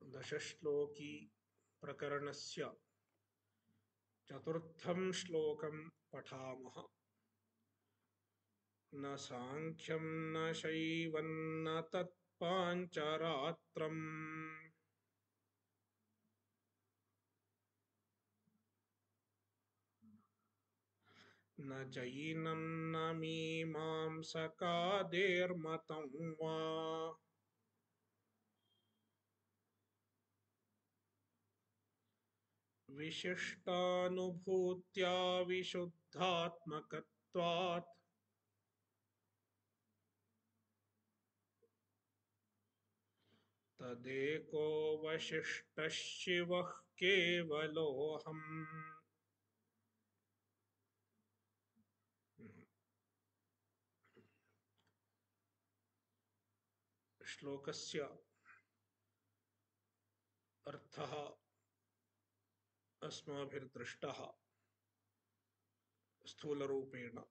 दशश्लोकी प्रकरणस्य चतुर्थं श्लोकं पठामः। न सांख्यं न शैवं न तत्पाञ्चरात्रम् न जैनं न मीमांसकादेर्मतं वा। विशिष्टानुभूत्या विशुद्धात्मकत्वात् तदेको वशिष्ठः शिवः केवलोऽहम्। श्लोकस्य अर्थः अस्माभिर्दृष्टः स्थूलरूपेण।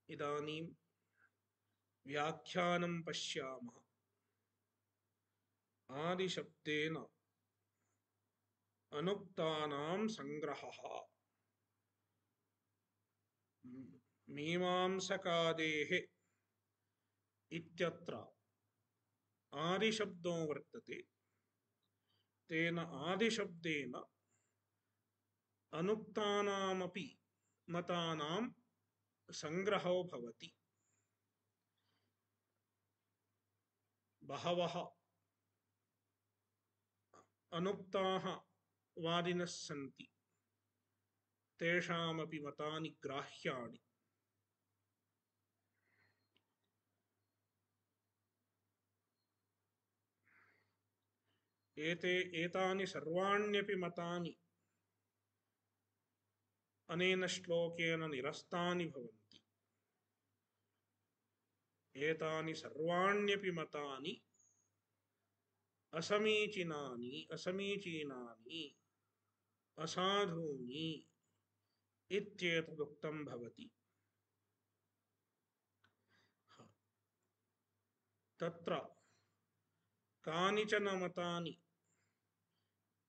इदानीं व्याख्यानं पश्यामः। आदिशब्देन अनुक्तानां संग्रहः। मीमांसकादेः इत्यत्र आदिशब्दो वर्तते। तेन आदिशब्देन अनुक्तानामपि मतानां संग्रहो भवति। बहवः अनुक्ताः वादिनः सन्ति, तेषामपि मतानि ग्राह्याणि। एतानि सर्वाण्यपि मतानि अनेन श्लोकेन निरस्तानि भवन्ति। एतानि सर्वाण्यपि मतानि असमीचीनानि असाधूनि इत्येतदुक्तं भवति। तत्र कानिचन मतानि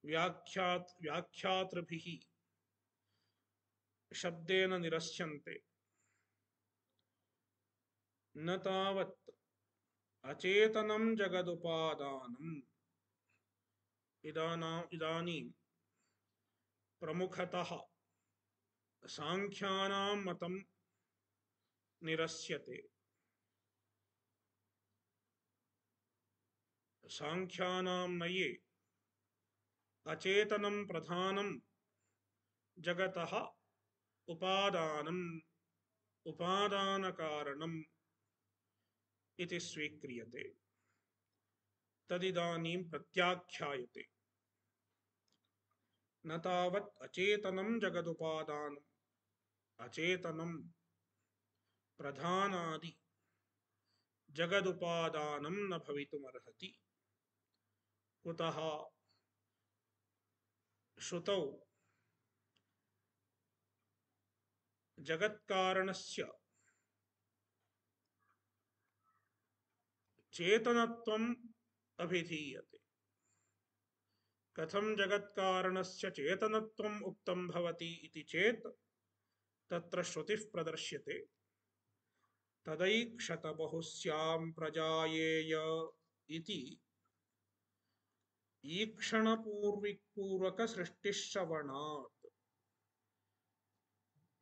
व्याख्यातृभिः शब्देन निरस्यन्ते। न तावत् अचेतनं जगदुपादानम्। इदानीं प्रमुखतः सांख्यानां मतं निरस्यते। सांख्यानां मये अचेतनं प्रधानं जगतः उपादानकारणम् इति स्वीक्रियते। तदिदानीं प्रत्याख्यायते। न तावत् अचेतनं जगदुपादानम्। अचेतनं प्रधानादि जगदुपादानं न भवितुमर्हति। कुतः? श्रुतौ जगत्कारणस्य चेतनत्वम् अभिधीयते। कथं जगत्कारणस्य चेतनत्वम् उक्तं भवति इति चेत् तत्र श्रुतिः प्रदर्श्यते। तदैक्षत बहुस्यां प्रजायेय इति ईक्षणपूर्वकसृष्टिश्रवणात्।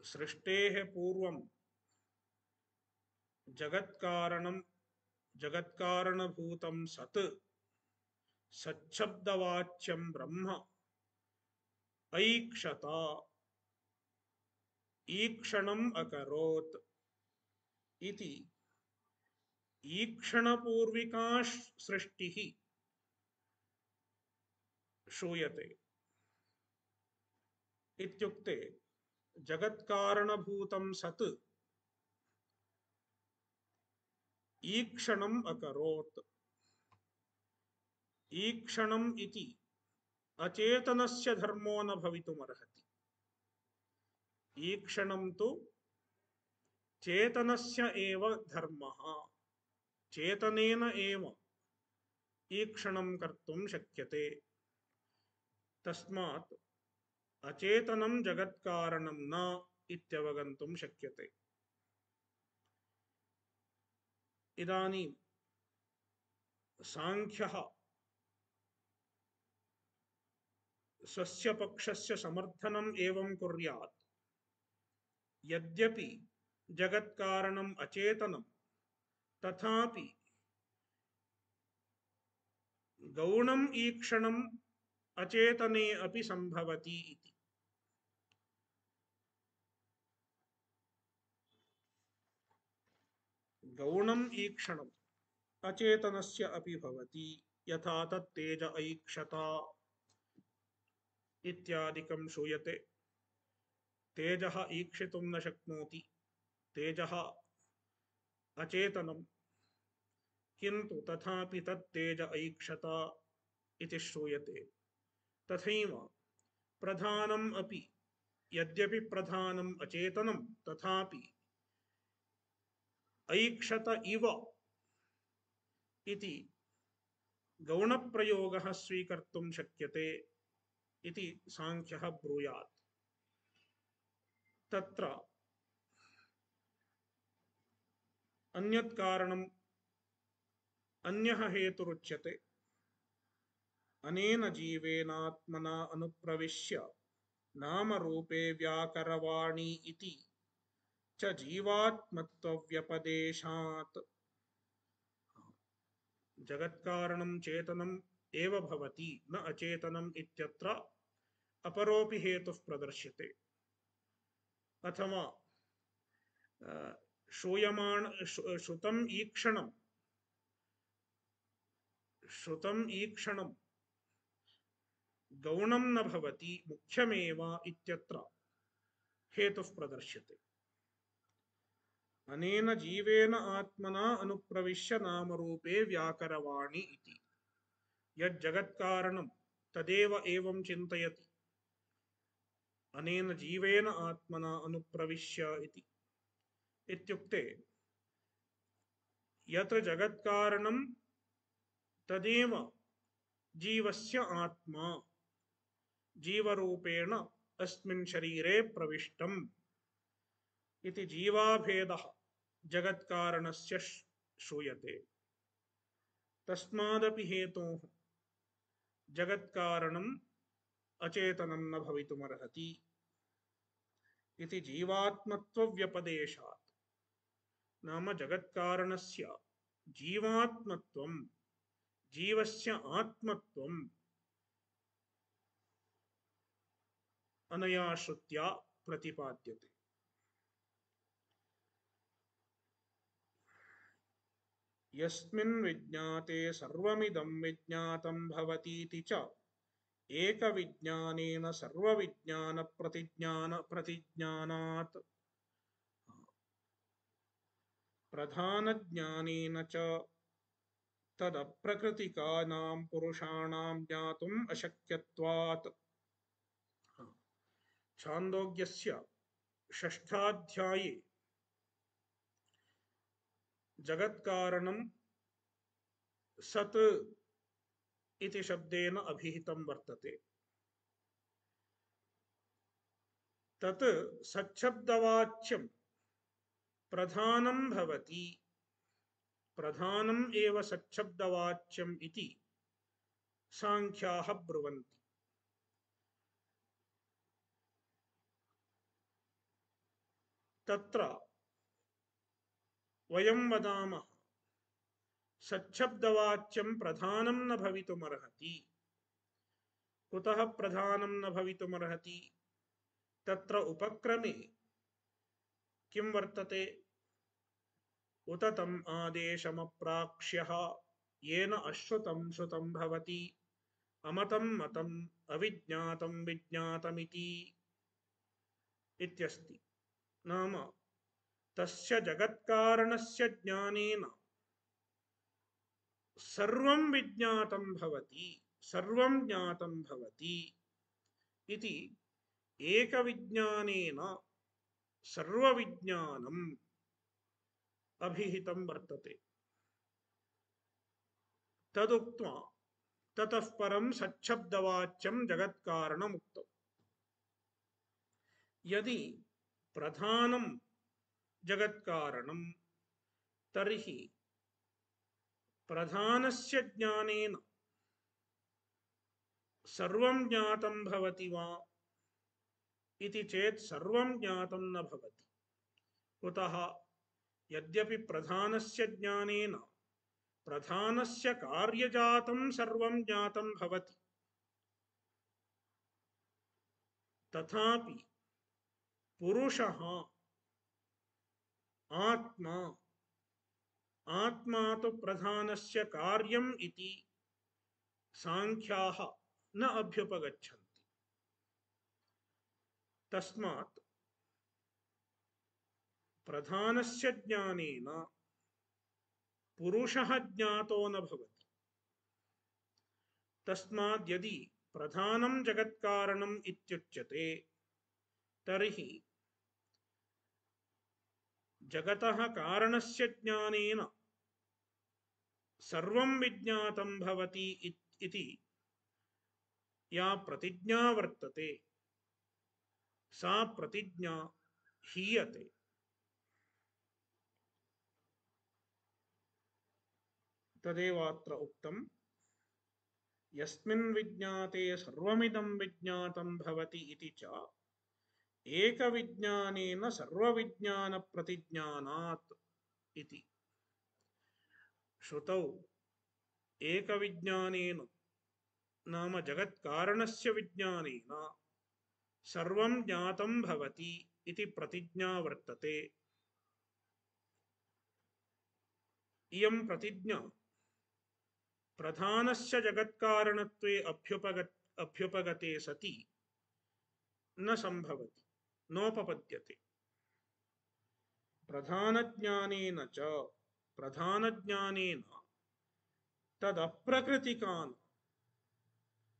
सृष्टेः पूर्वं जगत्कारणभूतं सत् सच्छब्दवाच्यं ब्रह्म ऐक्षत, ईक्षणम् अकरोत् इति ईक्षणपूर्विका सृष्टिः श्रूयते। इत्युक्ते जगत्कारणभूतं सत् ईक्षणम् अकरोत्। ईक्षणम् इति अचेतनस्य धर्मो न भवितुमर्हति। ईक्षणं तु चेतनस्य एव धर्मः। चेतनेन एव ईक्षणं कर्तुं शक्यते। तस्मात् अचेतनं जगत्कारणं न इत्यवगन्तुं शक्यते। इदानीं सांख्यः स्वस्य पक्षस्य समर्थनम् एवं कुर्यात्, यद्यपि जगत्कारणम् अचेतनं तथापि गौणम् ईक्षणम् अचेतने अपि संभवति इति। गौणम् ईक्षणम् अचेतनस्य अपि भवति, यथा तत्तेज ऐक्षता इत्यादिकं श्रूयते। तेजः ईक्षितुं न शक्नोति, तेजः अचेतनं, किन्तु तथापि तत्तेज ऐक्षता इति श्रूयते। तथैव प्रधानम् अपि, यद्यपि प्रधानम् अचेतनं तथापि ऐक्षत इव इति गौणप्रयोगः स्वीकर्तुं शक्यते इति सांख्यः ब्रूयात्। तत्र अन्यत् कारणम्, अन्यः हेतुरुच्यते। अनेन जीवेनात्मना अनुप्रविश्य नामरूपे व्याकरवाणी इति च जीवात्मत्वव्यपदेशात्। जगत्कारणं चेतनम् एव भवति, न अचेतनम् इत्यत्र अपरोपि हेतुः प्रदर्श्यते। अथवा श्रुतम् ईक्षणं गौणं न भवति, मुख्यमेव इत्यत्र हेतुः प्रदर्श्यते। अनेन जीवेन आत्मना अनुप्रविश्य नामरूपे व्याकरवाणी इति। यज्जगत्कारणं तदेव एवं चिन्तयति, अनेन जीवेन आत्मना अनुप्रविश्य इति। इत्युक्ते यत्र जगत्कारणं तदेव जीवस्य आत्मा, जीवरूपेण अस्मिन् शरीरे प्रविष्टम् इति जीवाभेदः जगत्कारणस्य श्रूयते। तस्मादपि हेतोः जगत्कारणम् अचेतनं न भवितुमर्हति इति जीवात्मत्वव्यपदेशात्। नाम जगत्कारणस्य जीवात्मत्वं, जीवस्य आत्मत्वं अनया श्रुत्या प्रतिपाद्यते। यस्मिन् विज्ञाते सर्वमिदं विज्ञातं भवतीति च एकविज्ञानेन सर्वविज्ञानप्रतिज्ञानात् प्रधानज्ञानेन च तदप्रकृतिकानां पुरुषाणां ज्ञातुम् अशक्यत्वात्। छान्दोग्यस्य षष्ठाध्याये जगत्कारणं सत् इति शब्देन अभिहितं वर्तते। तत् सच्छब्दवाच्यं प्रधानं भवति, प्रधानम् एव सच्छब्दवाच्यम् इति सांख्याः ब्रुवन्ति। तत्र वयं वदामः सच्छब्दवाच्यं प्रधानं न भवितुमर्हति। कुतः प्रधानं न भवितुमर्हति? तत्र उपक्रमे किं वर्तते? उत तम् आदेशमप्राक्ष्यः येन अश्रुतं श्रुतं भवति, अमतं मतम् अविज्ञातं विज्ञातमिति इत्यस्ति। नाम तस्य जगत्कारणस्य ज्ञानेन सर्वं विज्ञातं भवति, सर्वं ज्ञातं भवति इति एकविज्ञानेन सर्वविज्ञानम् अभिहितं वर्तते। तदुक्त्वा ततः परं सच्छब्दवाच्यं जगत्कारणमुक्तम्। यदि प्रधानं जगत्कारणं तर्हि प्रधानस्य ज्ञानेन सर्वं ज्ञातं भवति वा इति चेत् सर्वं ज्ञातं न भवति। कुतः? यद्यपि प्रधानस्य ज्ञानेन प्रधानस्य कार्यजातं सर्वं ज्ञातं भवति, तथापि पुरुषः आत्मा आत्मा तु प्रधानस्य कार्यम् इति सांख्याः न अभ्युपगच्छन्ति। तस्मात् प्रधानस्य ज्ञानेन पुरुषः ज्ञातो न भवति। तस्मात् यदि प्रधानं जगत्कारणम् इत्युच्यते तर्हि जगतः कारणस्य ज्ञानेन सर्वं विज्ञातं भवति इति या प्रतिज्ञा वर्तते सा प्रतिज्ञा हीयते। तदेवात्र उक्तम्, यस्मिन् विज्ञाते सर्वमिदं विज्ञातं भवति इति च एकविज्ञानेन सर्वविज्ञानप्रतिज्ञानात् इति। श्रुतौ एकविज्ञानेन नाम जगत्कारणस्य विज्ञानेन सर्वं ज्ञातं भवति इति प्रतिज्ञा वर्तते। इयं प्रतिज्ञा प्रधानस्य जगत्कारणत्वे अभ्युपगते सति न संभवति, नोपपद्यते। प्रधानज्ञानेन च प्रधानज्ञानेन तदप्रकृतिकान्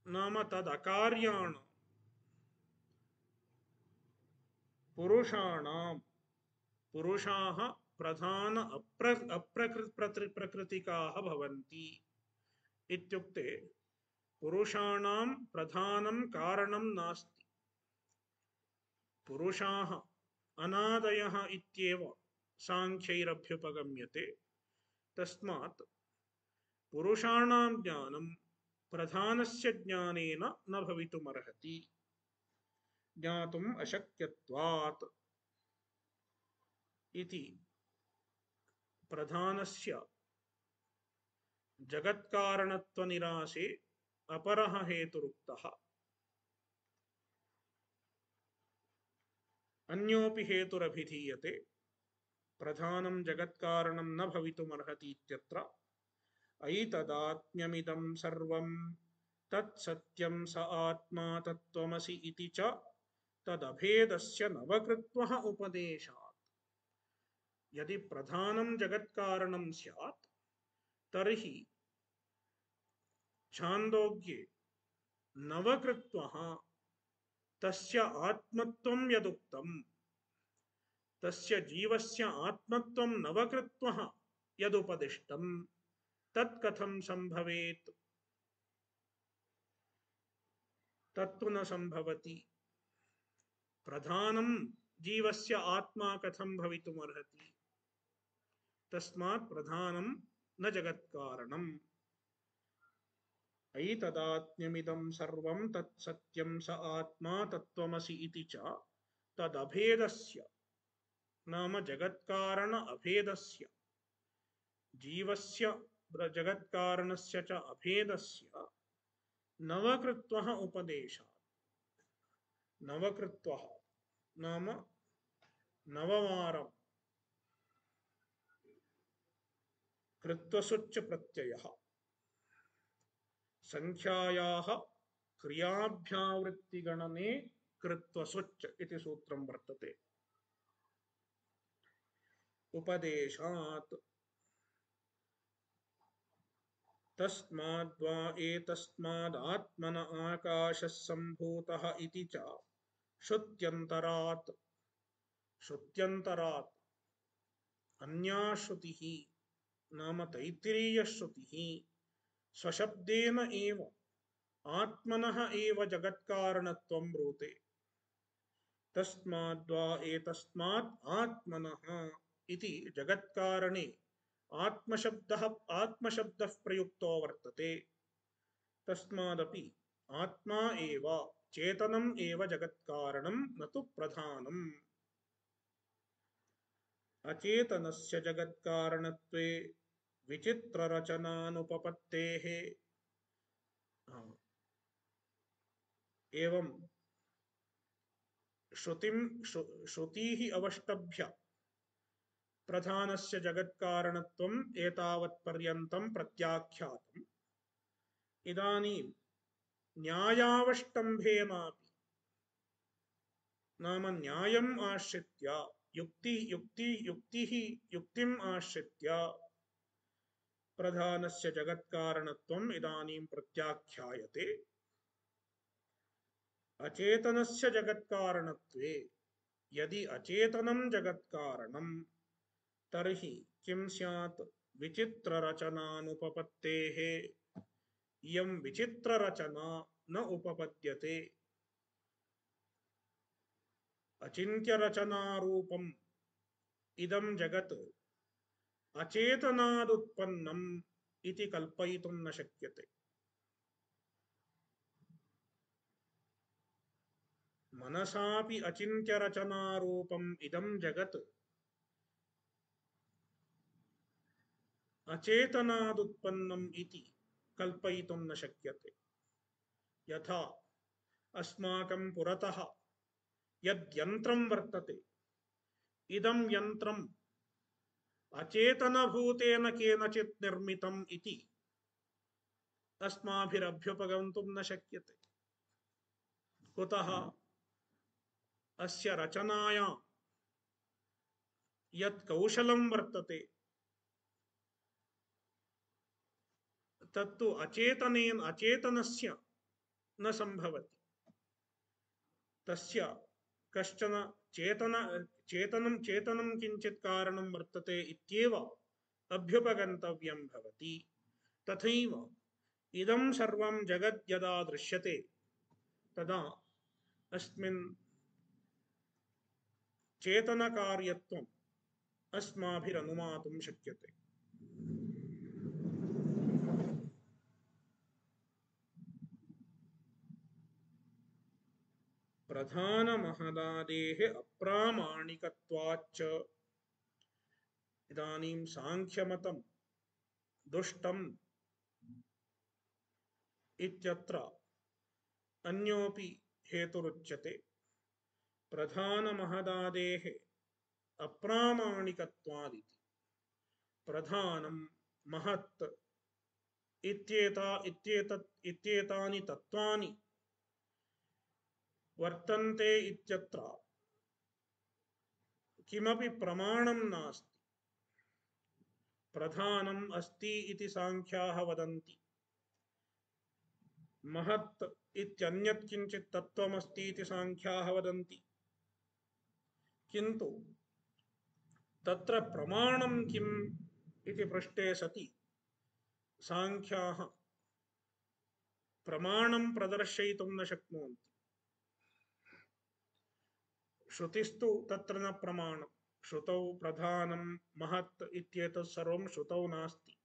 नाम तदकार्याणां पुरुषाणां पुरुषाः प्रधान प्रकृतिकाः भवन्ति। इत्युक्ते पुरुषाणां प्रधानं कारणं नास्ति। पुरुषाः अनादयः इत्येव सांख्यैरभ्युपगम्यते। तस्मात् पुरुषाणां ज्ञानं प्रधानस्य ज्ञानेन न भवितुमर्हति, ज्ञातुम् अशक्यत्वात् इति प्रधानस्य जगत्कारणत्वनिरासे अपरः हेतुरुक्तः। अन्योपि हेतुरभिधीयते। प्रधानं जगत्कारणं न भवितुमर्हति इत्यत्र ऐतदात्म्यमिदं सर्वं तत्सत्यं स आत्मा तत्त्वमसि इति च तदभेदस्य नवकृत्वः उपदेशात्। यदि प्रधानं जगत्कारणं स्यात् तर्हि छान्दोग्ये नवकृत्वः तस्य आत्मत्वं यदुक्तं तस्य जीवस्य आत्मत्वं नवकृत्वः यदुपदिष्टं तत्कथं संभवेत्? तत्तु न संभवति। प्रधानं जीवस्य आत्मा कथं भवितुमर्हति? तस्मात् प्रधानं न जगत्कारणम्। ऐतदात्म्यमिदं सर्वं तत्सत्यं स आत्मा तत्त्वमसि इति च तदभेदस्य नाम जगत्कारण अभेदस्य जीवस्य जगत्कारणस्य च अभेदस्य नवकृत्वः उपदेशात्। नवकृत्वः नाम नववारं कृत्वसुच्च प्रत्ययः संख्यायाः क्रियाभ्यावृत्तिगणने कृत्वसुच्च इति सूत्रं वर्तते। उपदेशात् तस्माद्वा एतस्मादात्मन आकाशः सम्भूतः इति च श्रुत्यन्तरात्। श्रुत्यन्तरात् अन्या श्रुतिः नाम तैत्तिरीयश्रुतिः स्वशब्देन एव आत्मनः एव जगत्कारणत्वं ब्रूते तस्माद्वा एतस्मात् आत्मनः इति जगत्कारणे आत्मशब्दः प्रयुक्तो वर्तते तस्मादपि आत्मा एव चेतनम् एव जगत्कारणं न तु प्रधानम् अचेतनस्य जगत्कारणत्वे विचित्ररचनानुपपत्तेः एवं श्रुतिः अवष्टभ्य प्रधानस्य जगत्कारणत्वम् एतावत्पर्यन्तं प्रत्याख्यातम् इदानीं न्यायावष्टम्भेनापि नाम न्यायम् आश्रित्य युक्तिम् आश्रित्य प्रधानस्य जगत्कारणत्वम् इदानीं प्रत्याख्यायते अचेतनस्य जगत्कारणत्वे यदि अचेतनं जगत्कारणं तर्हि किं स्यात् विचित्ररचनानुपपत्तेः इयं विचित्ररचना न उपपद्यते अचिन्त्यरचनारूपम् इदं जगत् अचेतनादुत्पन्नम् इति कल्पयितुं न शक्यते मनसापि अचिन्त्यरचनारूपम् इदं जगत् अचेतनादुत्पन्नम् इति कल्पयितुं न शक्यते यथा अस्माकं पुरतः यद्यन्त्रं वर्तते इदं यन्त्रम् अचेतनभूतेन केनचित् निर्मितम् इति अस्माभिरभ्युपगन्तुं न शक्यते कुतः अस्य रचनायां यत् कौशलं वर्तते तत्तु अचेतनस्य न संभवति तस्य कश्चन चेतनं किञ्चित् कारणं वर्तते इत्येव अभ्युपगन्तव्यं भवति तथैव इदं सर्वं जगत् यदा दृश्यते तदा अस्मिन् चेतनकार्यत्वम् अस्माभिरनुमातुं शक्यते प्रधानमहदादेः अप्रामाणिकत्वाच्च इदानीं सांख्यमतं दुष्टम् इत्यत्र अन्योपि हेतुरुच्यते प्रधानमहदादेः अप्रामाणिकत्वादिति प्रधानं महत् इत्येतानि तत्त्वानि वर्तन्ते इत्यत्र किमपि प्रमाणं नास्ति प्रधानम् अस्ति इति सांख्याः वदन्ति महत् इत्यन्यत् किञ्चित् तत्त्वमस्ति इति सांख्याः वदन्ति किन्तु तत्र प्रमाणं किम् इति पृष्टे सति सांख्याः प्रमाणं प्रदर्शयितुं न शक्नुवन्ति श्रुतिस्तु तत्र न प्रमाणं श्रुतौ प्रधानं महत् इत्येतत् सर्वं श्रुतौ नास्ति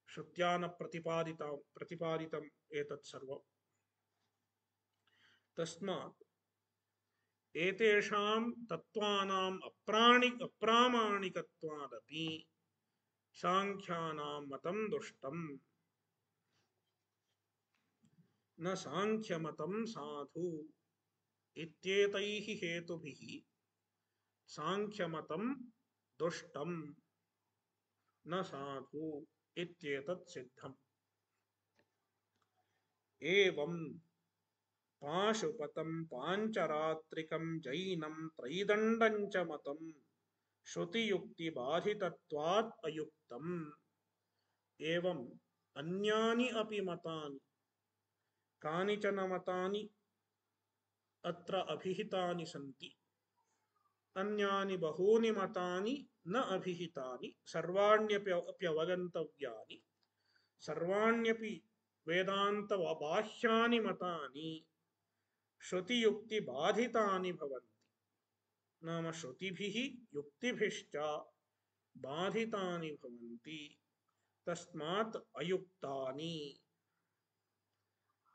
श्रुत्या न प्रतिपादितम् एतत् सर्वं तस्मात् एतेषां तत्त्वानाम् अप्रामाणिकत्वादपि सांख्यानां मतं दुष्टम् न सांख्यमतं साधु इत्येतैः हेतुभिः सांख्यमतं दुष्टम् न साधु इत्येतत् सिद्धम् एवं पाशुपतं पाञ्चरात्रिकं जैनं त्रैदण्डं च मतं श्रुतियुक्तिबाधितत्वात् अयुक्तम् एवं अन्यानि अपि मतानि कानिचन मतानि अत्र अभिहितानि सन्ति अन्यानि बहूनि मतानि न अभिहितानि सर्वाण्यप्यवगन्तव्यानि सर्वाण्यपि वेदांत बाह्यानि मतानि श्रुतियुक्ति बाधितानि भवन्ति। नाम श्रुतिभिः युक्तिभिश्च बाधितानि भवन्ति। तस्मात् अयुक्तानि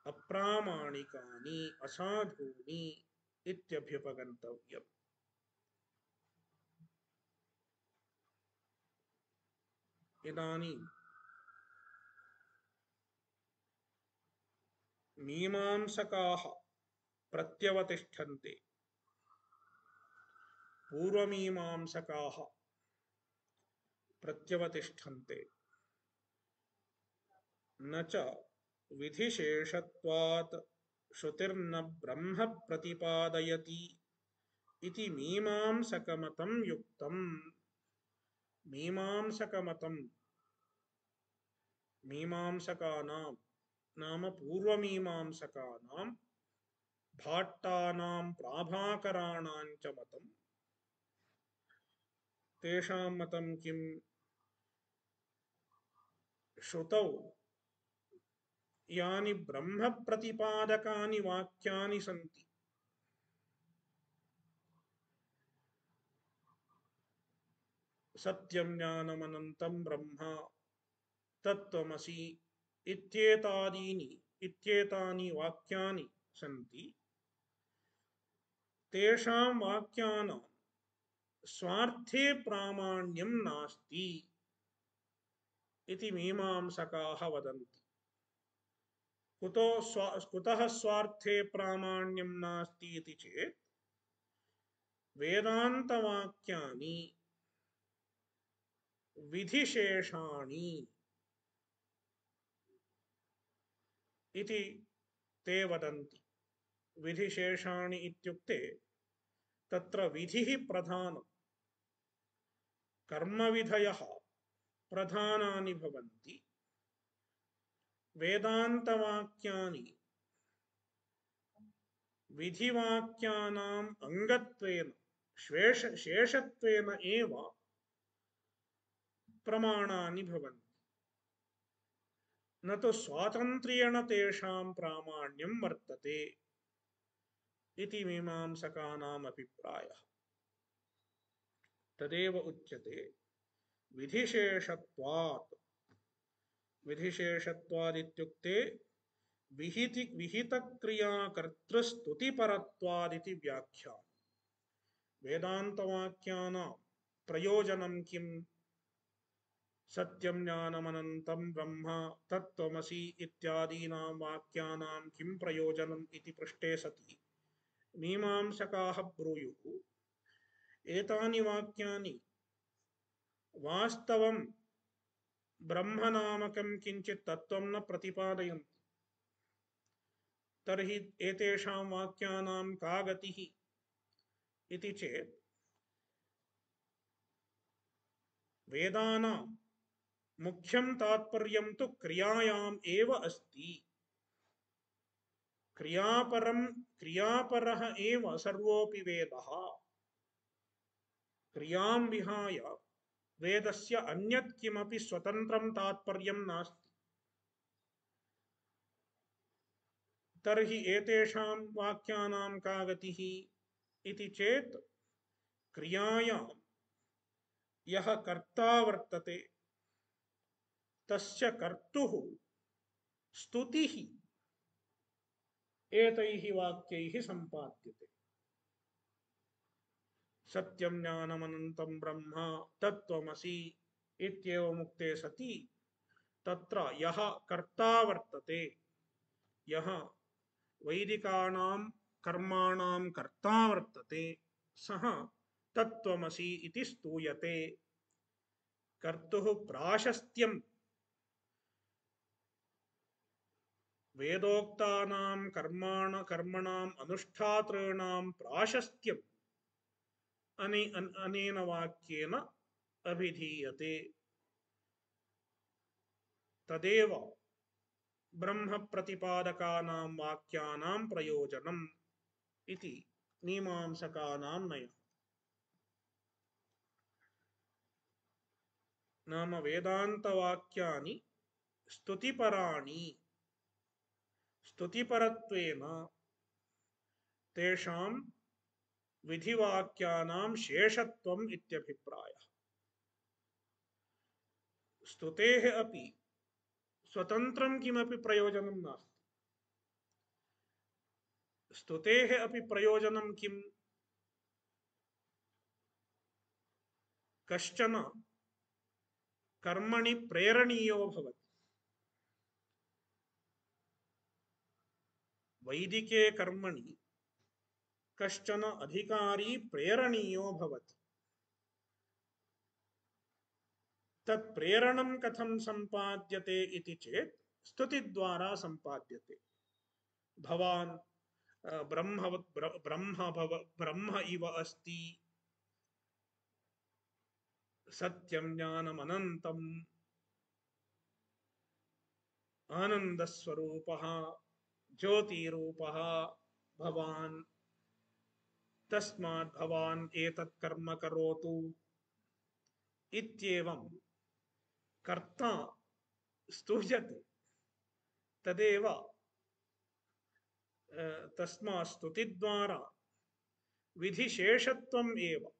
अप्रामाणिकानि असाधूनि इत्यभ्युपगन्तव्यम्। इदानीं मीमांसकाः प्रत्यवतिष्ठन्ते, पूर्वमीमांसकाः प्रत्यवतिष्ठन्ते। न च विधिशेषत्वात् श्रुतिर्न ब्रह्म प्रतिपादयति इति मीमांसकमतं युक्तम्। मीमांसकमतं मीमांसकानां नाम पूर्वमीमांसकानां भाट्टानां प्राभाकराणां च मतं। तेषां मतं किं? श्रुतौ यानि ब्रह्म प्रतिपादकानि वाक्यानि सन्ति, सत्यं ज्ञानमनन्तं ब्रह्म तत्त्वमसि इत्येतानि वाक्यानि सन्ति। तेषां वाक्यानां स्वार्थे प्रामाण्यं नास्ति इति मीमांसकाः वदन्ति। कुतः स्वार्थे प्रामाण्यं नास्ति इति चेत् वेदान्तवाक्यानि विधिशेषाणि इति ते वदन्ति। विधिशेषाणि इत्युक्ते तत्र विधिः प्रधानं, कर्मविधयः प्रधानानि भवन्ति। वेदान्तवाक्यानि विधिवाक्यानाम् अंगत्वेन शेषत्वेन एव प्रमाणानि भवन्ति, न तु स्वातन्त्र्येण तेषां प्रामाण्यं वर्तते इति मीमांसकानाम् अभिप्रायः। तदेव उच्यते विधिशेषत्वात्। विधिशेषत्वादित्युक्ते विहितक्रियाकर्तृस्तुतिपरत्वादिति व्याख्यानम्। वेदान्तवाक्यानां प्रयोजनं किम्? सत्यं ज्ञानमनन्तं ब्रह्म तत्त्वमसि इत्यादीनां वाक्यानां किं प्रयोजनम् इति पृष्टे सति मीमांसकाः ब्रूयुः एतानि वाक्यानि वास्तवं ब्रह्मनामकं किञ्चित् तत्त्वं न प्रतिपादयन्ति। तर्हि एतेषां वाक्यानां का गतिः इति चेत् वेदानां मुख्यं तात्पर्यं तु क्रियायाम् एव अस्ति। क्रियापरः एव सर्वोऽपि वेदः। क्रियां विहाय वेदस्य अन्यत् किमपि स्वतन्त्रं तात्पर्यं नास्ति। तर्हि एतेषां वाक्यानां का गतिः इति चेत् क्रियायां यः कर्ता वर्तते तस्य कर्तुः स्तुतिः एतैः वाक्यैः सम्पाद्यते। सत्यं ज्ञानमनन्तं ब्रह्म तत्त्वमसि इत्येवमुक्ते सति तत्र यः कर्ता वर्तते, यः वैदिकानां कर्माणां कर्ता वर्तते, सः तत्त्वमसि इति स्तूयते। कर्तुः प्राशस्त्यं वेदोक्तानां कर्मणाम् अनुष्ठातॄणां प्राशस्त्यम् अनेन वाक्येन अभिधीयते। तदेव ब्रह्म प्रतिपादकानां वाक्यानां प्रयोजनम् इति मीमांसकानां नयः। नाम वेदान्तवाक्यानि स्तुतिपराणि स्तुतिपरत्वेन तेषां विधिवाक्यानां शेषत्वम् इत्यभिप्रायः। स्तुतेः अपि स्वतन्त्रं किमपि प्रयोजनं नास्ति। स्तुतेः अपि प्रयोजनं किम्? कश्चन कर्मणि प्रेरणीयो भवति। वैदिके कर्मणि कश्चन अधिकारी प्रेरणीयो भवति। तत् प्रेरणं कथं सम्पाद्यते इति चेत् स्तुतिद्वारा सम्पाद्यते। भवान् ब्रह्म इव अस्ति, सत्यं ज्ञानमनन्तम्, आनन्दस्वरूपः, ज्योतिरूपः भवान्, तस्मात् भवान् एतत् कर्म करोतु इत्येवं कर्ता स्तुत्यते। तदेव तस्मात् स्तुतिद्वारा विधिशेषत्वम् एव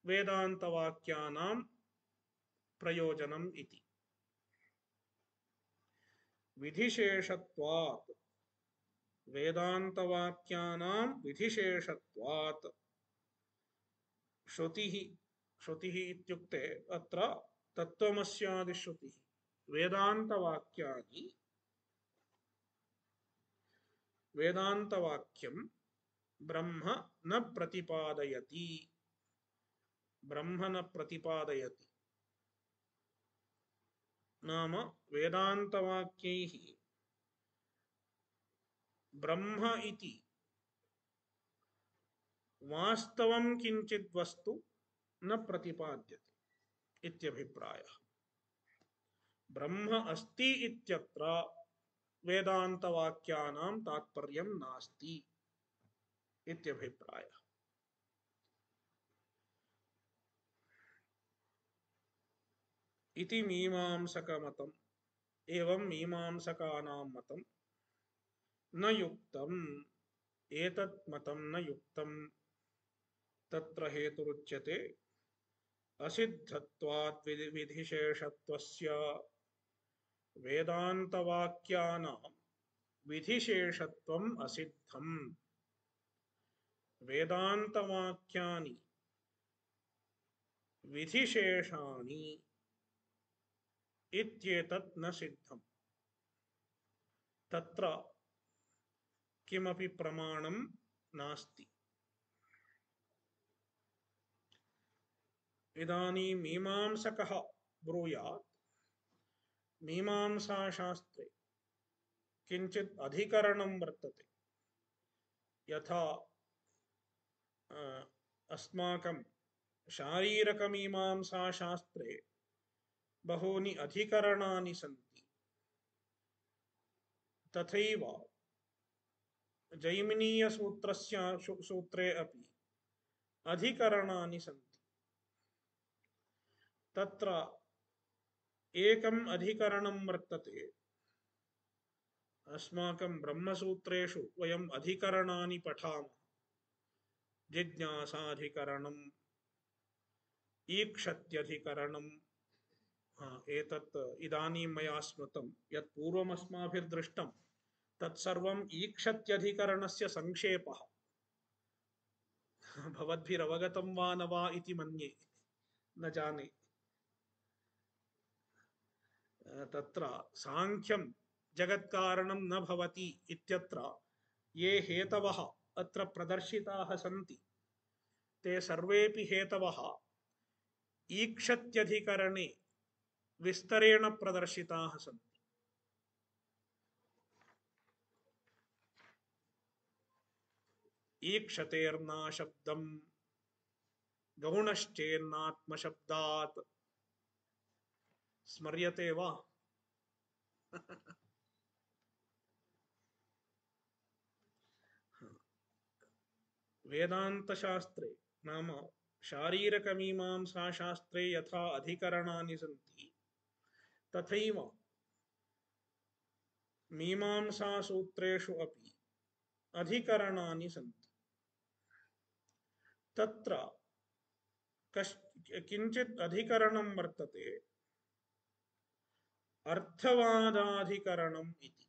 वेदान्तवाक्यानां प्रयोजनम् इति। विधिशेषत्वात्, वेदान्तवाक्यानां विधिशेषत्वात् श्रुतिः। श्रुतिः इत्युक्ते अत्र तत्त्वमस्यादिश्रुतिः। वेदान्तवाक्यानि, वेदान्तवाक्यं ब्रह्म न प्रतिपादयति, ब्रह्म न प्रतिपादयति नाम वेदान्तवाक्यैः ब्रह्म इति वास्तवं किञ्चित् वस्तु न प्रतिपाद्यते इत्यभिप्रायः। ब्रह्म अस्ति इत्यत्र वेदान्तवाक्यानां तात्पर्यं नास्ति इत्यभिप्रायः। इति मीमांसकमतम्। एवं मीमांसकानां मतं न युक्तम्, एतत् मतं न युक्तम्। तत्र हेतुरुच्यते असिद्धत्वात् विधिशेषत्वस्य वेदान्तवाक्यानां विधिशेषत्वम् असिद्धम्। वेदान्तवाक्यानि विधिशेषाणि इत्येतत् न सिद्धम्। तत्र किमपि प्रमाणं नास्ति। इदानीं मीमांसकः ब्रूयात्, मीमांसाशास्त्रे किञ्चित् अधिकरणं वर्तते। यथा अस्माकं शारीरकमीमांसाशास्त्रे बहूनि अधिकरणानि सन्ति, तथैव जैमिनीयसूत्रस्य सूत्रे अपि अधिकरणानि सन्ति। तत्र एकम् अधिकरणं वर्तते। अस्माकं ब्रह्मसूत्रेषु वयम् अधिकरणानि पठामः। जिज्ञासाधिकरणम्, ईक्षत्यधिकरणम्। एतत् इदानीं मया स्मृतं, यत् पूर्वमस्माभिर्दृष्टं तत्सर्वम् ईक्षत्यधिकरणस्य संक्षेपः। भवद्भिरवगतं वा न वा इति मन्ये, न जाने। तत्र सांख्यं जगत्कारणं न भवति इत्यत्र ये हेतवः अत्र प्रदर्शिताः सन्ति, ते सर्वेपि हेतवः ईक्षत्यधिकरणे विस्तरेण प्रदर्शिताः सन्ति। ईक्षतेर्ना शब्दं गौणश्चेन्नात्मशब्दात्। स्मर्यते वा? वेदान्तशास्त्रे नाम शारीरकमीमांसाशास्त्रे यथा अधिकरणानि सन्ति, तथैव मीमांसासूत्रेषु अपि अधिकरणानि सन्ति। तत्र किञ्चित् अधिकरणं वर्तते अर्थवादाधिकरणम् इति।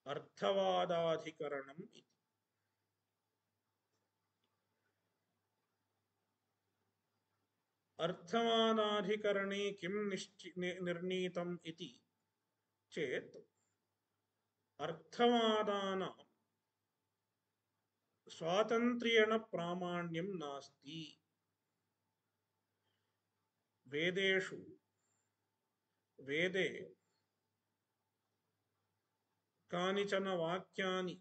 अर्थवादाधिकरणम् इति। अर्थवादाधिकरणे किं निर्णीतम् इति चेत् अर्थवादानां स्वातन्त्र्येण प्रामाण्यं नास्ति। वेदे कानिचन वाक्यानि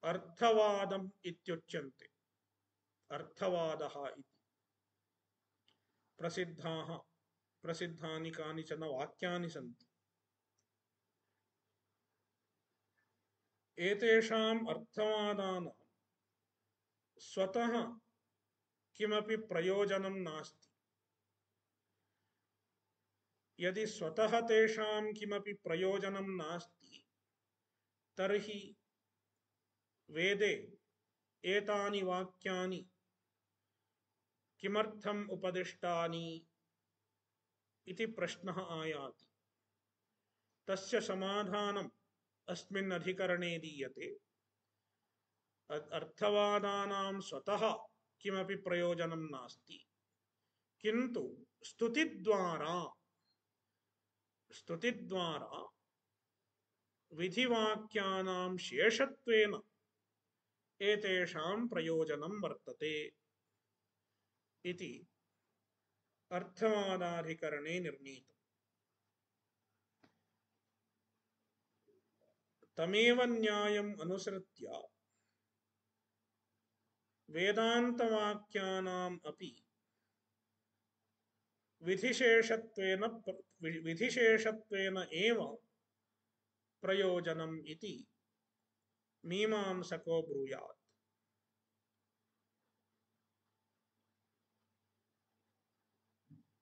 अर्थवादम् इत्युच्यन्ते। अर्थवादः इति प्रसिद्धानि कानिचन वाक्यानि सन्ति। एतेषाम् अर्थवादानां स्वतः किमपि प्रयोजनं नास्ति। यदि स्वतः तेषां किमपि प्रयोजनं नास्ति तर्हि वेदे एतानि वाक्यानि किमर्थम् उपदिष्टानि इति प्रश्नः आयाति। तस्य समाधानम् अस्मिन् अधिकरणे दीयते। अर्थवादानां स्वतः किमपि प्रयोजनं नास्ति, किन्तु स्तुतिद्वारा विधिवाक्यानां शेषत्वेन एतेषां प्रयोजनं वर्तते इति अर्थवादाधिकरणे निर्णीतम्। तमेव न्यायम् अनुसृत्य वेदान्तवाक्यानाम् अपि विधिशेषत्वेन एव प्रयोजनम् इति मीमांसको ब्रूयात्।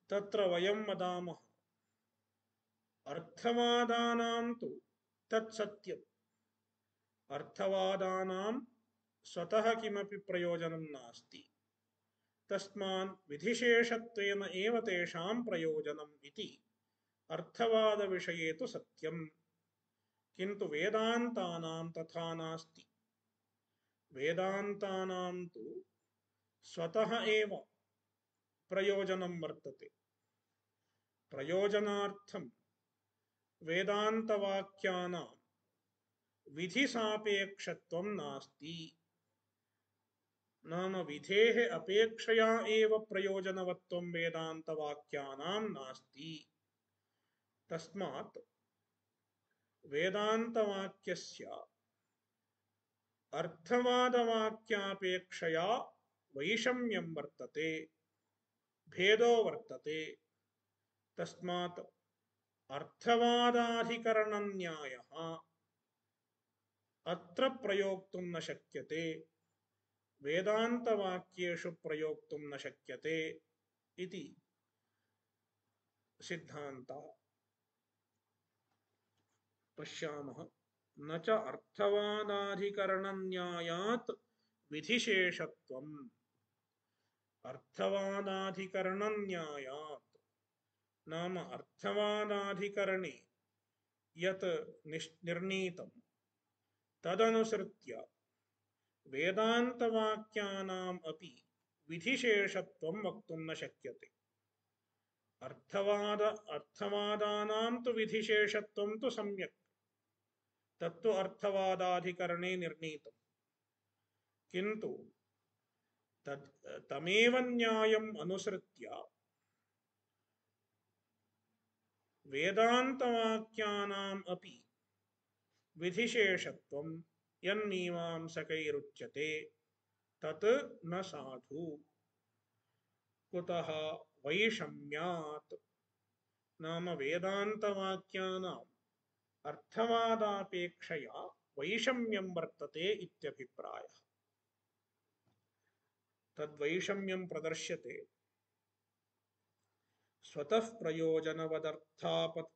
तत्र वयं वदामः अर्थवादानां तु तत्सत्यम्। अर्थवादानां स्वतः किमपि प्रयोजनं नास्ति, तस्मात् विधिशेषत्वेन एव तेषां प्रयोजनम् इति अर्थवादविषये तु सत्यम्। किन्तु वेदान्तानां तथा नास्ति। वेदान्तानां तु स्वतः एव प्रयोजनं वर्तते। प्रयोजनार्थं वेदान्तवाक्यानां विधिसापेक्षत्वं नास्ति। नाम विधेः अपेक्षया एव प्रयोजनवत्वं वेदान्तवाक्यानां नास्ति। तस्मात् वेदान्तवाक्यस्य अर्थवादवाक्यापेक्षया वैषम्यं वर्तते, भेदो वर्तते। तस्मात् अर्थवादाधिकरणन्यायः अत्र प्रयोक्तुं न शक्यते, वेदान्तवाक्येषु प्रयोक्तुं न शक्यते इति सिद्धान्तः। पश्यामः। न च अर्थवादाधिकरणन्यायात् विधिशेषत्वम्। अर्थवादाधिकरणन्यायात् नाम अर्थवादाधिकरणे यत् निर्णीतं तदनुसृत्य वेदान्तवाक्यानाम् अपि विधिशेषत्वं वक्तुं न शक्यते। अर्थवादानां तु विधिशेषत्वं तु सम्यक्, तत्तु अर्थवादाधिकरणे निर्णीतम्। किन्तु तमेव न्यायम् अनुसृत्य वेदान्तवाक्यानाम् अपि विधिशेषत्वं यन्मीमांसकैरुच्यते तत् न साधु। कुतः? वैषम्यात्। नाम वेदान्तवाक्यानाम् अर्थवादापेक्षया वैषम्यं वर्तते इत्यभिप्रायः। तद्वैषम्यं प्रदर्श्यते स्वतः प्रयोजनवदर्थापत्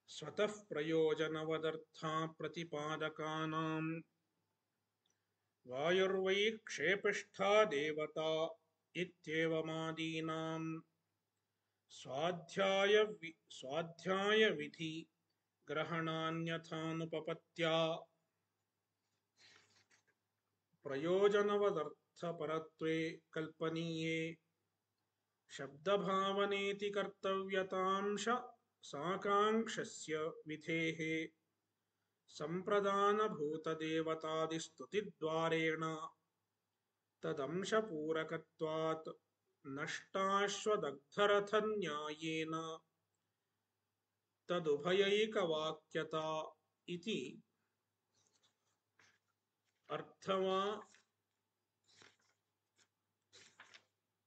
स्वतः प्रयोजनवदर्था प्रतिपादकानां वायुर्वै क्षेपिष्ठा देवता इत्येवमादीनां स्वाध्याय विधि ग्रहणान्यथानुपपत्त्या प्रयोजनवदर्थपरत्वे कल्पनीये शब्दभावनेति कर्तव्यतांश साकांक्षस्य विधेः संप्रदानभूतदेवतादिस्तुतिद्वारेण तदंशपूरकत्वात् नष्टाश्वदग्धरथन्यायेन तदुभयैकवाक्यता इति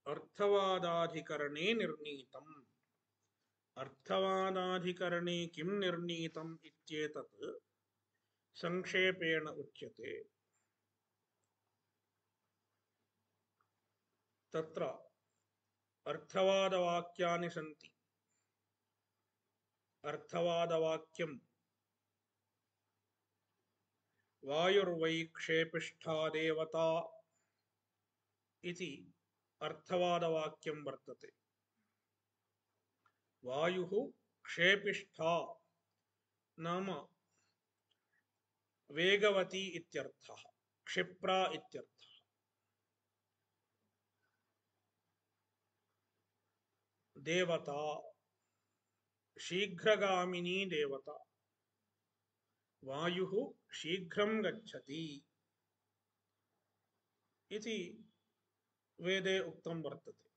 अर्थवादाधिकरणे निर्णीतम्। अर्थवादाधिकरणे किं निर्णीतम् इत्येतत् संक्षेपेण उच्यते। तत्र अर्थवादवाक्यानि सन्ति। अर्थवादवाक्यं वायुर्वै क्षेपिष्ठा देवता इति अर्थवादवाक्यं वर्तते। वायुः क्षेपिष्ठा नाम वेगवती इत्यर्थः, क्षिप्रा इत्यर्थः। देवता शीघ्रगामिनी देवता, वायुः शीघ्रं गच्छति इति वेदे उक्तं वर्तते।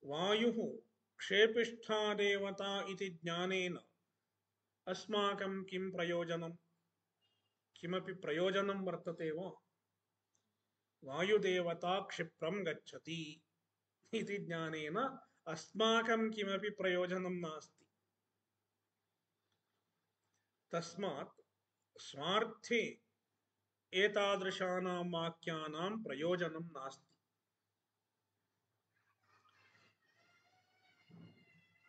वायुः क्षेपिष्ठा देवता इति ज्ञानेन अस्माकं किं प्रयोजनं? किमपि प्रयोजनं वर्तते वा? वायुदेवता क्षिप्रं गच्छति इति ज्ञानेन अस्माकं किमपि प्रयोजनं नास्ति। तस्मात् स्वार्थे एतादृशानां वाक्यानां प्रयोजनं नास्ति।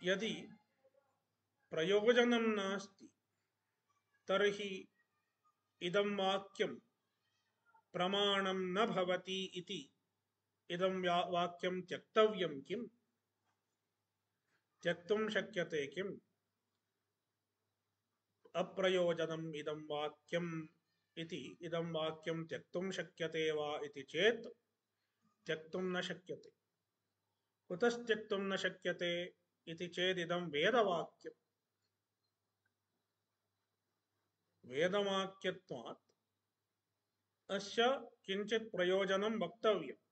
यदि प्रयोजनं नास्ति तर्हि इदं वाक्यं प्रमाणं न भवति इति इदं वाक्यं त्यक्तव्यं किम्? त्यक्तुं शक्यते किम्? अप्रयोजनम् इदं वाक्यम् इति इदं वाक्यं त्यक्तुं शक्यते वा इति चेत् त्यक्तुं न शक्यते। कुतस्त्यक्तुं न शक्यते इति चेत् इदं वेदवाक्यम्। वेदवाक्यत्वात् अस्य किञ्चित् प्रयोजनं वक्तव्यम्,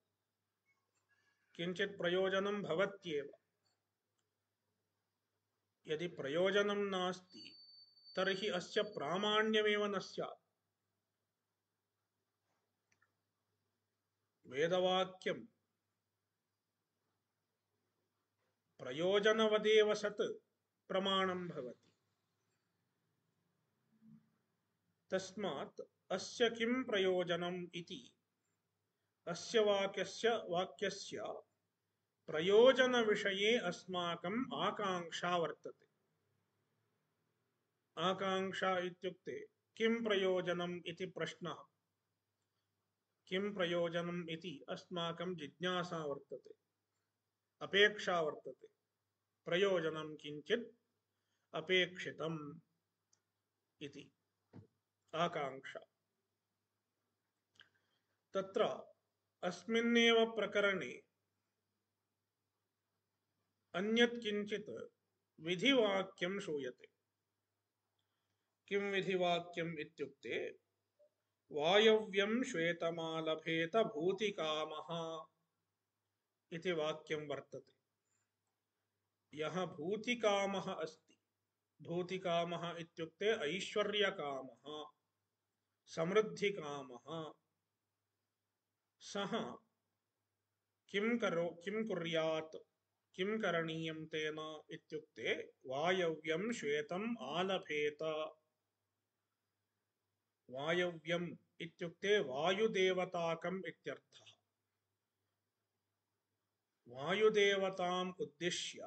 किञ्चित् प्रयोजनं भवत्येव। यदि प्रयोजनं नास्ति तर्हि अस्य प्रामाण्यमेव न स्यात्। वेदवाक्यं प्रयोजनवदेव सत् प्रमाणं भवति। तस्मात् अस्य किं प्रयोजनम् इति अस्य वाक्यस्य प्रयोजनविषये अस्माकम् आकांक्षा वर्तते। आकांक्षा इत्युक्ते किं प्रयोजनम् इति प्रश्नः। किं प्रयोजनम् इति अस्माकं जिज्ञासा वर्तते, अपेक्षा वर्तते। प्रयोजनं किञ्चित् अपेक्षितम् इति आकांक्षा। तत्र अस्मिन्नेव प्रकरणे अन्यत् किञ्चित् विधिवाक्यं श्रूयते। किं विधिवाक्यम् इत्युक्ते वायव्यं श्वेतमालभेत भूतिकामः इति वाक्यं वर्तते। यः भूतिकामः अस्ति भूतिकामः इत्युक्ते ऐश्वर्यकामः, समृद्धिकामः। सः किं कुर्यात्, किं करणीयं तेन इत्युक्ते वायव्यं श्वेतम् आलभेत। वायव्यम् इत्युक्ते वायुदेवताकम् इत्यर्थः। वायुदेवताम् उद्दिश्य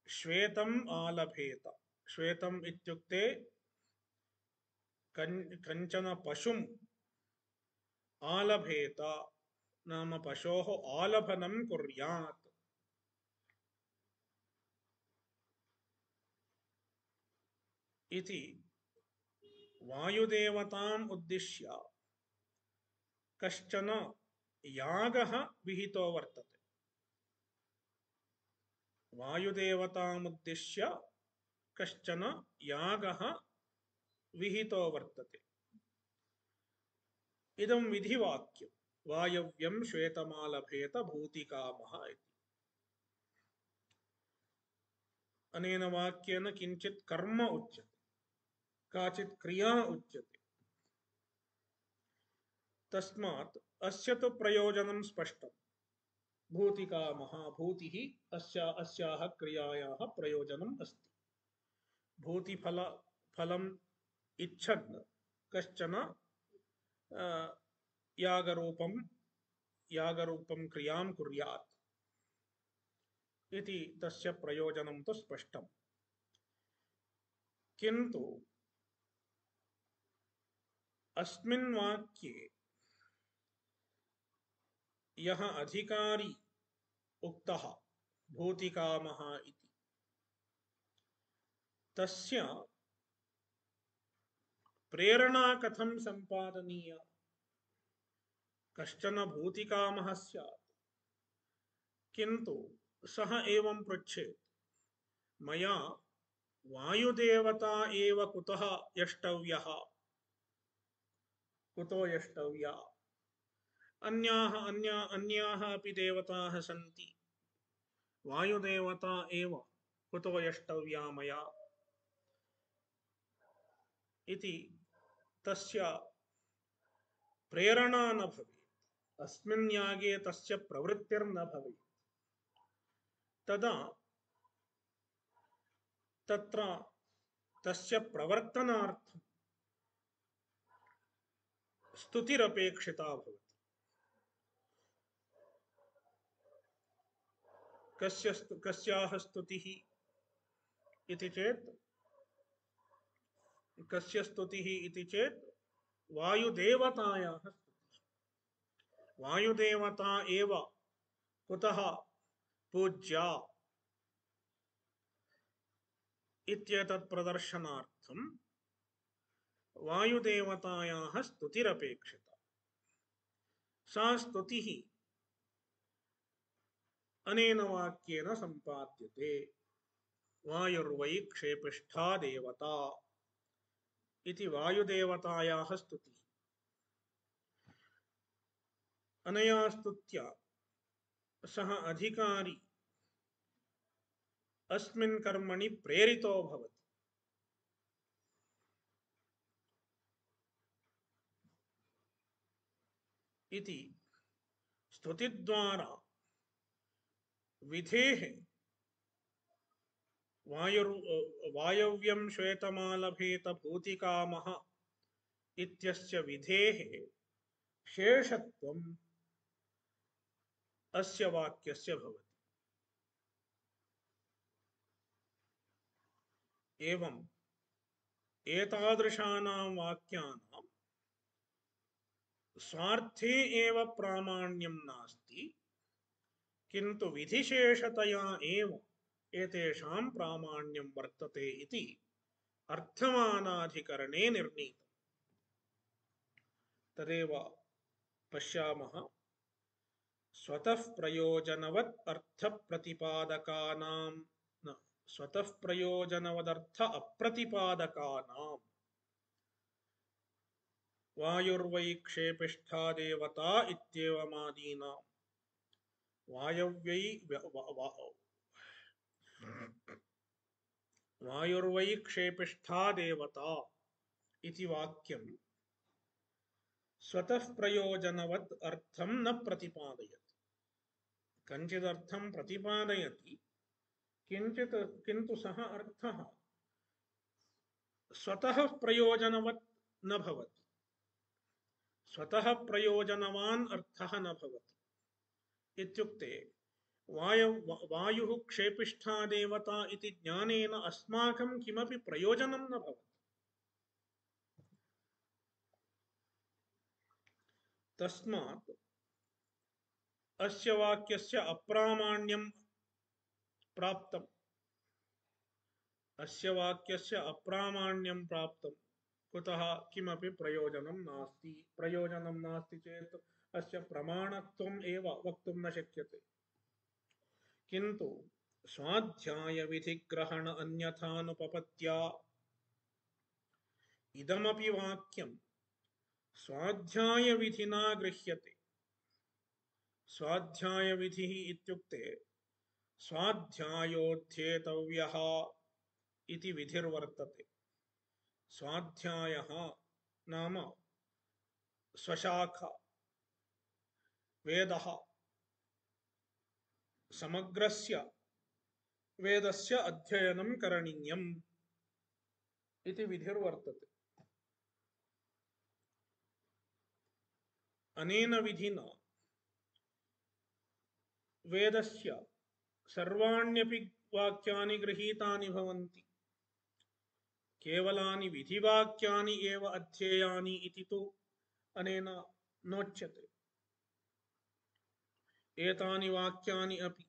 श्वेतम् आलभेत। श्वेतम् इत्युक्ते कंचन पशुम् आलभेत, नाम पशोः आलभनं कुर्यात् इति। वायुदेवताम् उद्दिश्य कश्चन यागः विहितो वर्तते। वायुदेवतामुद्दिश्य कश्चन यागः विहितो वर्तते। इदं विधिवाक्यं वायव्यं श्वेतमालभेत भूतिकामः इति। अनेन वाक्येन किञ्चित् कर्म उच्यते, काचित् क्रिया उच्यते। तस्मात् अस्य तु प्रयोजनं स्पष्टं। भूतिकामः, भूतिः अस्याः क्रियायाः प्रयोजनम् अस्ति। भूतिफलम् इच्छन् कश्चन यागरूपं क्रियां कुर्यात् इति तस्य प्रयोजनं तु स्पष्टम्। किन्तु अस्मिन् वाक्ये यः अधिकारी उक्तः भूतिकामः इति, तस्य प्रेरणा कथं सम्पादनीया? कश्चन भूतिकामः स्यात्, किन्तु सः एवं पृच्छेत्, मया वायुदेवता एव कुतः यष्टव्यः, कुतो यष्टव्या? अन्याः अपि देवताः सन्ति, वायुदेवता एव कुतो यष्टव्या मया इति तस्य प्रेरणा न भवेत्, अस्मिन् यागे तस्य प्रवृत्तिर्न भवेत्। तदा तत्र तस्य प्रवर्तनार्थं स्तुतिरपेक्षिता भवति। कस्याः स्तुतिः इति चेत्, कस्य स्तुतिः इति चेत् वायुदेवतायाः स्तुतिः। वायुदेवता एव कुतः पूज्या इत्येतत् प्रदर्शनार्थं वायुदेवतायाः स्तुतिरपेक्षिता। सा स्तुतिः अनेन वाक्येन सम्पाद्यते। वायुर्वै क्षेपिष्ठा देवता इति वायुदेवतायाः स्तुतिः। अनया स्तुत्या सः अधिकारी अस्मिन् कर्मणि प्रेरितो भवति। इति स्तुतिद्वारा विधेः वायव्यं श्वेतमालभेत भूतिकामः इत्यस्य विधेः शेषत्वम् अस्य वाक्यस्य भवति। एवम् एतादृशानां वाक्यानां स्वार्थे एव प्रामाण्यं नास्ति, किन्तु विधिशेषतया एव एतेषां प्रामाण्यं वर्तते इति अर्थमानाधिकरणे निर्णीतम्। तदेव पश्यामः। स्वतः प्रयोजनवत् अर्थप्रतिपादकानां स्वतः प्रयोजनवदर्थ अप्रतिपादकानां वायुर्वै क्षेपिष्ठा देवता इत्येवमादीनां वायव्यै वायुर्वै क्षेपिष्ठा देवता इति वाक्यं स्वतः प्रयोजनवत् अर्थं न प्रतिपादयति। कञ्चिदर्थं प्रतिपादयति, किन्तु सः अर्थः स्वतः प्रयोजनवत् न भवति, स्वतः प्रयोजनवान् अर्थः न भवति। इत्युक्ते वायुः क्षेपिष्ठा देवता इति ज्ञानेन अस्माकं किमपि प्रयोजनं न भवति। तस्मात् अस्य वाक्यस्य अप्रामाण्यं प्राप्तम्। अस्य वाक्यस्य अप्रामाण्यं प्राप्तं। कुतः? किमपि प्रयोजनं नास्ति। प्रयोजनं नास्ति चेत् अस्य प्रमाणत्वम् एव वक्तुं न शक्यते। किन्तु स्वाध्यायविधिग्रहण अन्यथानुपपत्या इदमपि वाक्यं स्वाध्यायविधिना गृह्यते। स्वाध्यायविधिः इत्युक्ते स्वाध्यायोऽध्येतव्यः इति विधिर्वर्तते। स्वाध्यायः नाम स्वशाखा वेदः, समग्रस्य वेदस्य अध्ययनं करणीयम् इति विधिर्वर्तते। अनेन विधिना वेदस्य सर्वाण्यपि वाक्यानि गृहीतानि भवन्ति। केवलानि विधिवाक्यानि एव अध्येयानि इति तु अनेन नोच्यते। एतानि वाक्यानि अपि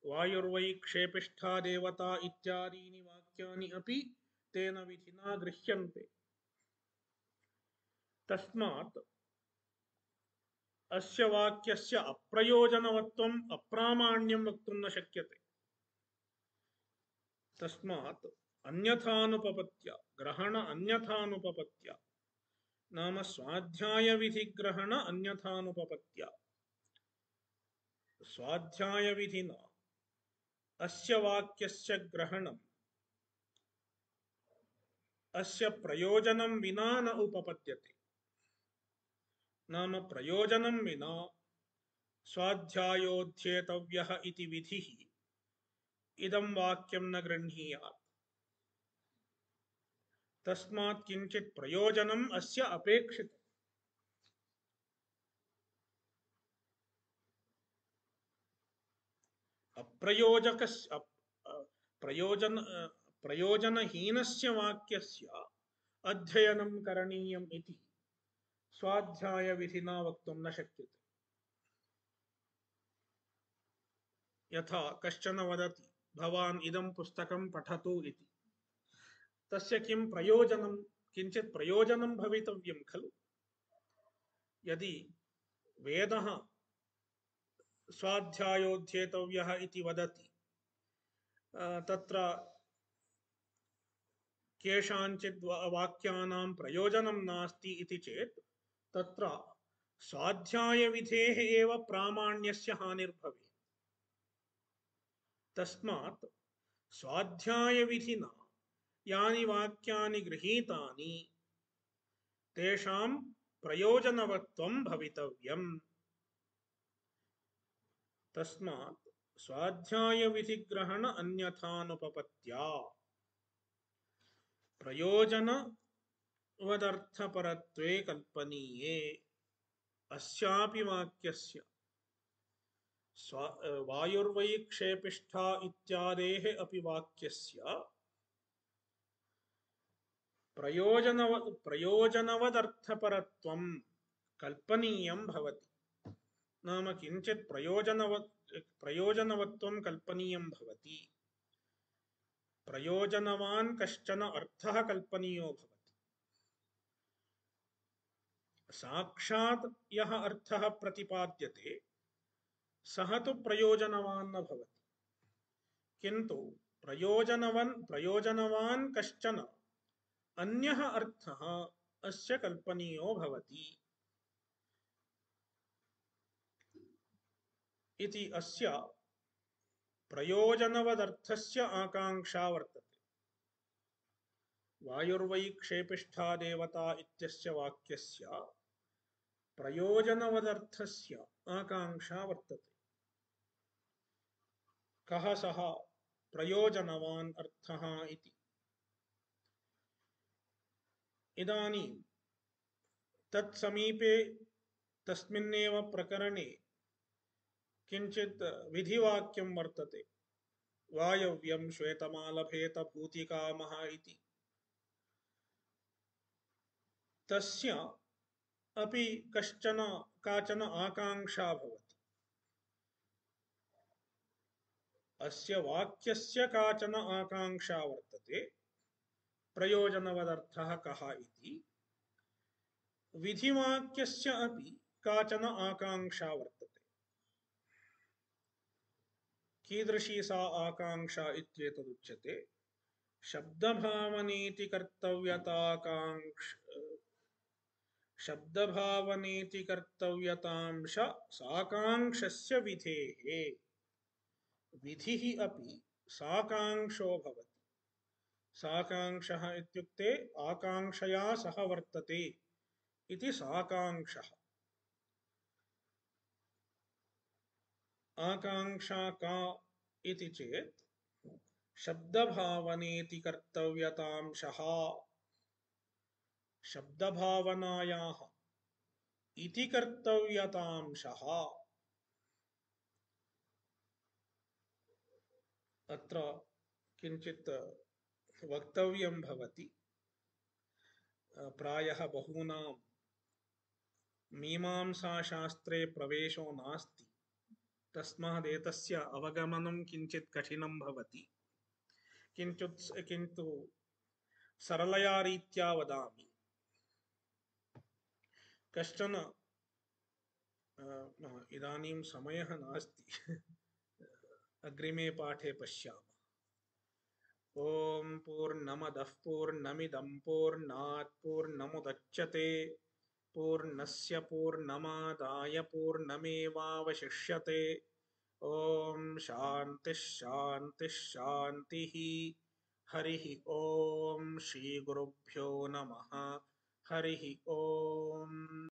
वायुर्वै क्षेपिष्ठा देवता इत्यादीनि वाक्यानि अपि तेन विधिना गृह्यन्ते। तस्मात् अस्य वाक्यस्य अप्रयोजनवत्वम् अप्रामाण्यं वक्तुं न शक्यते। तस्मात् अन्यथानुपपत्या, ग्रहण अन्यथानुपपत्या नाम स्वाध्यायविधिग्रहण अन्यथानुपपत्या, स्वाध्यायविधिना अस्य वाक्यस्य ग्रहणम् अस्य प्रयोजनं विना न उपपद्यते। नाम प्रयोजनं विना स्वाध्यायोऽध्येतव्यः इति विधिः इदं वाक्यं न गृह्णीयात्। तस्मात् किञ्चित् प्रयोजनम् अस्य अपेक्षितम्। प्रयोजनहीनस्य वाक्यस्य अध्ययनं करणीयम् इति स्वाध्यायविधिना वक्तुं न शक्यते। यथा कश्चन वदति, भवान् इदं पुस्तकं पठतु इति। तस्य किं प्रयोजनं? किञ्चित् प्रयोजनं भवितव्यं खलु। यदि वेदः स्वाध्यायोऽध्येतव्यः इति वदति, तत्र केषाञ्चित् वाक्यानां प्रयोजनं नास्ति इति चेत् तत्र स्वाध्यायविधेः एव प्रामाण्यस्य हानिर्भवेत्। तस्मात् स्वाध्यायविधिना यानि वाक्यानि गृहीतानि तेषां प्रयोजनवत्वं भवितव्यम्। तस्मात् स्वाध्यायविधिग्रहण अन्यथानुपपत्या प्रयोजनवदर्थपरत्वे कल्पनीये अस्यापि वाक्यस्य वायुर्वै क्षेपिष्ठा इत्यादेः अपि वाक्यस्य प्रयोजनवदर्थपरत्वं कल्पनीयं भवति। नाम किञ्चित् प्रयोजनवत्वं कल्पनीयं भवति। प्रयोजनवान् कश्चन अर्थः कल्पनीयो भवति। साक्षात् यः अर्थः प्रतिपाद्यते सः तु प्रयोजनवान् न भवति, किन्तु प्रयोजनवान् कश्चन अन्यः अर्थः अस्य कल्पनीयो भवति इति अस्य प्रयोजनवदर्थस्य आकाङ्क्षा वर्तते। वायुर्वै क्षेपिष्ठा देवता इत्यस्य वाक्यस्य प्रयोजनवदर्थस्य आकांक्षा वर्तते। कः सः प्रयोजनवान् अर्थः इति। इदानीं तत्समीपे तस्मिन्नेव प्रकरणे किञ्चित् विधिवाक्यं वर्तते। वायव्यं श्वेतमालभेत भूतिकामः इति। तस्य अपि काचन आकांक्षा भवति। अस्य वाक्यस्य काचन आकांक्षा वर्तते। प्रयोजनवदर्थः कः इति। विधिवाक्यस्य अपि काचन आकांक्षा वर्तते। कीदृशी सा आकांक्षा इत्येतदुच्यते शब्दभावनेति कर्तव्यतांश साकांक्षस्य विधेः। विधिः अपि साकांक्षो भवति। साकांक्षः इत्युक्ते आकांक्षया सह वर्तते इति साकांक्षः। आकांक्षा का इति चेत् शब्दभावनेति कर्तव्यतांशः। शब्दभावनायाः इति कर्तव्यतांशः। अत्र किञ्चित् वक्तव्यं भवति। प्रायः बहूनां मीमांसाशास्त्रे प्रवेशो नास्ति, तस्मादेतस्य अवगमनं किञ्चित् कठिनं भवति। किन्तु सरलया रीत्या वदामि। कश्चन इदानीं समयः नास्ति, अग्रिमे पाठे पश्यामः। ॐ पूर्णमदः पूर्णमिदं पूर्णात् पूर्णमुदच्यते पूर्णस्य पूर्णमादाय पूर्णमेवावशिष्यते। ॐ शान्तिः शान्तिः शान्तिः। हरिः ॐ श्रीगुरुभ्यो नमः। हरिः ॐ।